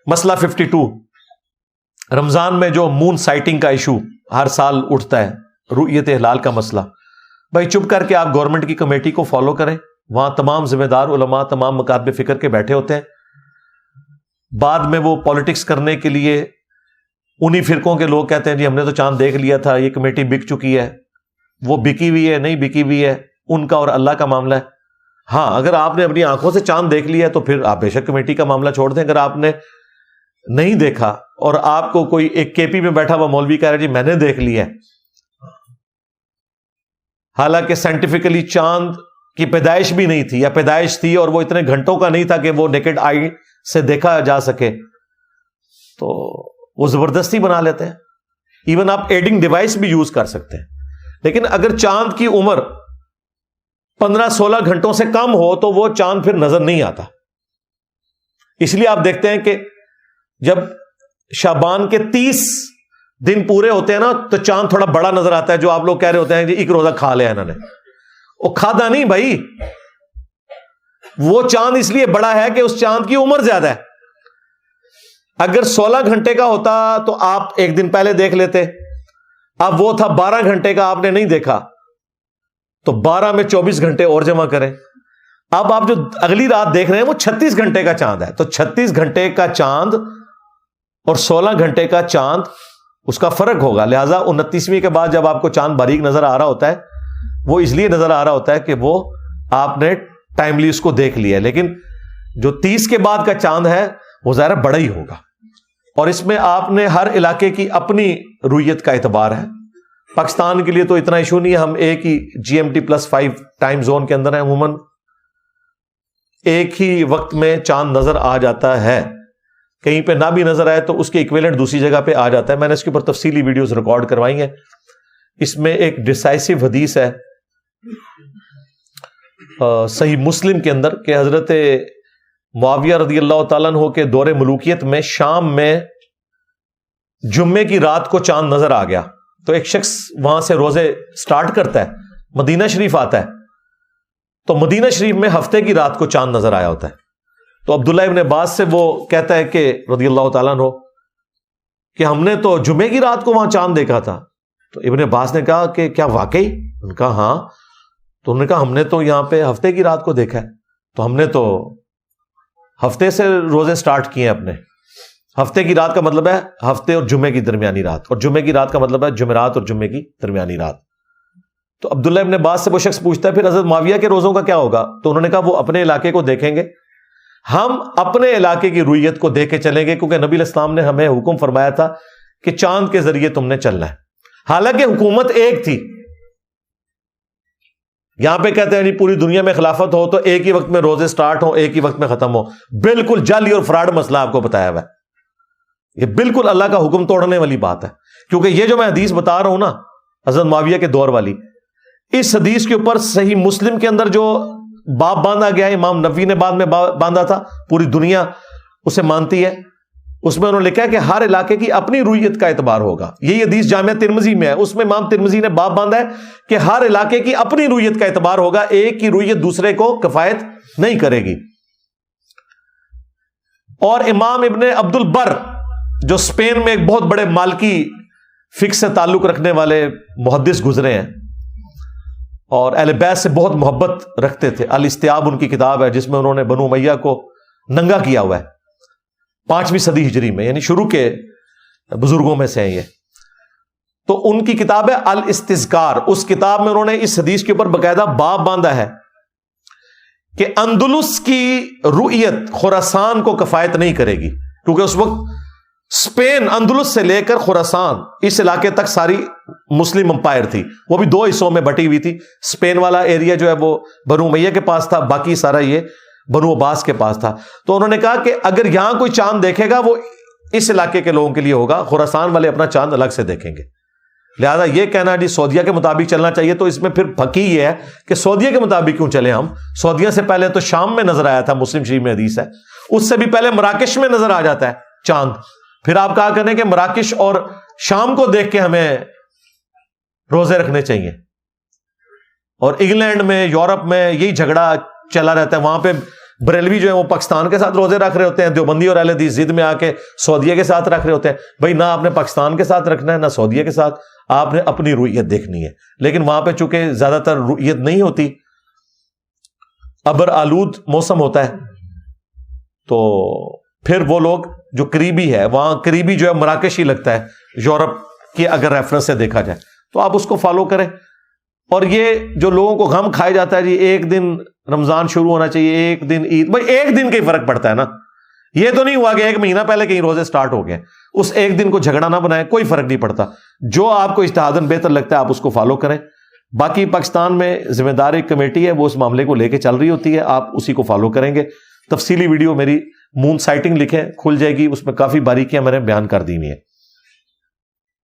مسئلہ 52، رمضان میں جو مون سائٹنگ کا ایشو ہر سال اٹھتا ہے، رؤیت ہلال کا مسئلہ، بھائی چپ کر کے آپ گورنمنٹ کی کمیٹی کو فالو کریں، وہاں تمام ذمہ دار علماء، تمام مکاتب فکر کے بیٹھے ہوتے ہیں. بعد میں وہ پالیٹکس کرنے کے لیے انہی فرقوں کے لوگ کہتے ہیں جی ہم نے تو چاند دیکھ لیا تھا، یہ کمیٹی بک چکی ہے. وہ بکی ہوئی ہے نہیں بکی ہوئی ہے ان کا اور اللہ کا معاملہ ہے. ہاں اگر آپ نے اپنی آنکھوں سے چاند دیکھ لیا ہے تو پھر آپ بے شک کمیٹی کا معاملہ چھوڑ دیں. اگر آپ نے نہیں دیکھا اور آپ کو کوئی ایک کے پی میں بیٹھا ہوا مولوی کہہ رہا ہے جی میں نے دیکھ لیا ہے، حالانکہ سائنٹیفکلی چاند کی پیدائش بھی نہیں تھی، یا پیدائش تھی اور وہ اتنے گھنٹوں کا نہیں تھا کہ وہ نیکڈ آئی سے دیکھا جا سکے، تو وہ زبردستی بنا لیتے ہیں. ایون آپ ایڈنگ ڈیوائس بھی یوز کر سکتے ہیں. لیکن اگر چاند کی عمر 15-16 گھنٹوں سے کم ہو تو وہ چاند پھر نظر نہیں آتا. اس لیے آپ دیکھتے ہیں کہ جب شعبان کے 30 دن پورے ہوتے ہیں نا تو چاند تھوڑا بڑا نظر آتا ہے. جو آپ لوگ کہہ رہے ہوتے ہیں کہ ایک روزہ کھا لیا انہوں نے، وہ کھادا نہیں بھائی، وہ چاند اس لیے بڑا ہے کہ اس چاند کی عمر زیادہ ہے. اگر 16 گھنٹے کا ہوتا تو آپ ایک دن پہلے دیکھ لیتے. اب وہ تھا 12 گھنٹے کا، آپ نے نہیں دیکھا تو 12 میں 24 گھنٹے اور جمع کریں. اب آپ جو اگلی رات دیکھ رہے ہیں وہ 36 گھنٹے کا چاند ہے. تو 36 گھنٹے کا چاند اور 16 گھنٹے کا چاند اس کا فرق ہوگا. لہذا 29ویں کے بعد جب آپ کو چاند باریک نظر آ رہا ہوتا ہے وہ اس لیے نظر آ رہا ہوتا ہے کہ وہ آپ نے ٹائملی اس کو دیکھ لیا ہے. لیکن جو 30 کے بعد کا چاند ہے وہ ظاہر بڑا ہی ہوگا. اور اس میں آپ نے ہر علاقے کی اپنی رؤیت کا اعتبار ہے. پاکستان کے لیے تو اتنا ایشو نہیں ہے، ہم ایک ہی GMT+5 ٹائم زون کے اندر ہیں، عموماً ایک ہی وقت میں چاند نظر آ جاتا ہے. کہیں پہ نہ بھی نظر آئے تو اس کے ایکویلنٹ دوسری جگہ پہ آ جاتا ہے. میں نے اس کے اوپر تفصیلی ویڈیوز ریکارڈ کروائی ہیں. اس میں ایک ڈیسائسو حدیث ہے صحیح مسلم کے اندر کہ حضرت معاویہ رضی اللہ تعالیٰ عنہ کے دور ملوکیت میں شام میں جمعے کی رات کو چاند نظر آ گیا. تو ایک شخص وہاں سے روزے سٹارٹ کرتا ہے، مدینہ شریف آتا ہے تو مدینہ شریف میں ہفتے کی رات کو چاند نظر آیا ہوتا ہے. تو عبداللہ ابن عباس سے وہ کہتا ہے کہ رضی اللہ تعالیٰ عنہ کہ ہم نے تو جمعے کی رات کو وہاں چاند دیکھا تھا. تو ابن عباس نے کہا کہ کیا واقعی؟ ان کا ہاں. تو انہوں نے کہا ہم نے تو یہاں پہ ہفتے کی رات کو دیکھا ہے. تو ہم نے تو ہفتے سے روزے سٹارٹ کیے ہیں اپنے. ہفتے کی رات کا مطلب ہے ہفتے اور جمعے کی درمیانی رات، اور جمعے کی رات کا مطلب ہے جمعرات اور جمعے کی درمیانی رات. تو عبداللہ ابن عباس سے وہ شخص پوچھتا ہے پھر حضرت معاویہ کے روزوں کا کیا ہوگا؟ تو انہوں نے کہا وہ اپنے علاقے کو دیکھیں گے، ہم اپنے علاقے کی رؤیت کو دیکھ کے چلیں گے، کیونکہ نبی علیہ السلام نے ہمیں حکم فرمایا تھا کہ چاند کے ذریعے تم نے چلنا ہے. حالانکہ حکومت ایک تھی. یہاں پہ کہتے ہیں جی پوری دنیا میں خلافت ہو تو ایک ہی وقت میں روزے سٹارٹ ہو، ایک ہی وقت میں ختم ہو. بالکل جعلی اور فراڈ مسئلہ آپ کو بتایا ہوا ہے. یہ بالکل اللہ کا حکم توڑنے والی بات ہے. کیونکہ یہ جو میں حدیث بتا رہا ہوں نا حضرت معاویہ کے دور والی، اس حدیث کے اوپر صحیح مسلم کے اندر جو باب باندھا گیا ہے، امام نووی نے بعد میں باندھا تھا، پوری دنیا اسے مانتی ہے. اس میں انہوں نے لکھا ہے کہ ہر علاقے کی اپنی رؤیت کا اعتبار ہوگا. یہی حدیث جامعہ ترمذی میں ہے، اس میں امام ترمذی نے باب باندھا ہے کہ ہر علاقے کی اپنی رؤیت کا اعتبار ہوگا، ایک کی رؤیت دوسرے کو کفایت نہیں کرے گی. اور امام ابن عبد البر جو اسپین میں ایک بہت بڑے مالکی فقہ سے تعلق رکھنے والے محدث گزرے ہیں اور اہل بیت سے بہت محبت رکھتے تھے، الاستیاب ان کی کتاب ہے جس میں انہوں نے بنو امیہ کو ننگا کیا ہوا ہے 5ویں صدی ہجری میں، یعنی شروع کے بزرگوں میں سے ہیں یہ. تو ان کی کتاب ہے الاستذکار. اس کتاب میں انہوں نے اس حدیث کے اوپر باقاعدہ باب باندھا ہے کہ اندلس کی رؤیت خراسان کو کفایت نہیں کرے گی، کیونکہ اس وقت اسپین اندلس سے لے کر خراسان اس علاقے تک ساری مسلم امپائر تھی. وہ بھی 2 حصوں میں بٹی ہوئی تھی. اسپین والا ایریا جو ہے وہ بنو امیہ کے پاس تھا، باقی سارا یہ بنو عباس کے پاس تھا. تو انہوں نے کہا کہ اگر یہاں کوئی چاند دیکھے گا وہ اس علاقے کے لوگوں کے لیے ہوگا، خراسان والے اپنا چاند الگ سے دیکھیں گے. لہذا یہ کہنا جی سعودیہ کے مطابق چلنا چاہیے، تو اس میں پھر پھکی یہ ہے کہ سعودیہ کے مطابق کیوں چلیں ہم؟ سعودیہ سے پہلے تو شام میں نظر آیا تھا، مسلم شریف میں حدیث ہے. اس سے بھی پہلے مراکش میں نظر آ جاتا ہے چاند. پھر آپ کہا کریں کہ مراکش اور شام کو دیکھ کے ہمیں روزے رکھنے چاہیے. اور انگلینڈ میں، یورپ میں یہی جھگڑا چلا رہتا ہے. وہاں پہ بریلوی جو ہے وہ پاکستان کے ساتھ روزے رکھ رہے ہوتے ہیں, دیوبندی اور اہل حدیث ضد میں آ کے سعودیہ کے ساتھ رکھ رہے ہوتے ہیں. بھائی نہ آپ نے پاکستان کے ساتھ رکھنا ہے نہ سعودیہ کے ساتھ, آپ نے اپنی رؤیت دیکھنی ہے. لیکن وہاں پہ چونکہ زیادہ تر رؤیت نہیں ہوتی, ابر آلود موسم ہوتا ہے, تو پھر وہ لوگ جو قریبی ہے, وہاں قریبی جو ہے مراکش ہی لگتا ہے یورپ کی اگر ریفرنس سے دیکھا جائے, تو آپ اس کو فالو کریں. اور یہ جو لوگوں کو غم کھایا جاتا ہے جی ایک دن رمضان شروع ہونا چاہیے, ایک دن عید, بھائی ایک دن کا ہی فرق پڑتا ہے نا. یہ تو نہیں ہوا کہ ایک مہینہ پہلے کہیں روزے سٹارٹ ہو گئے, اس ایک دن کو جھگڑا نہ بنائیں, کوئی فرق نہیں پڑتا. جو آپ کو اجتہاداً بہتر لگتا ہے آپ اس کو فالو کریں. باقی پاکستان میں ذمہ دار ایک کمیٹی ہے, وہ اس معاملے کو لے کے چل رہی ہوتی ہے, آپ اسی کو فالو کریں گے. تفصیلی ویڈیو میری مون سائٹنگ لکھیں, کھل جائے گی, اس میں کافی باریکیاں میں نے بیان کر دی ہوئی ہیں.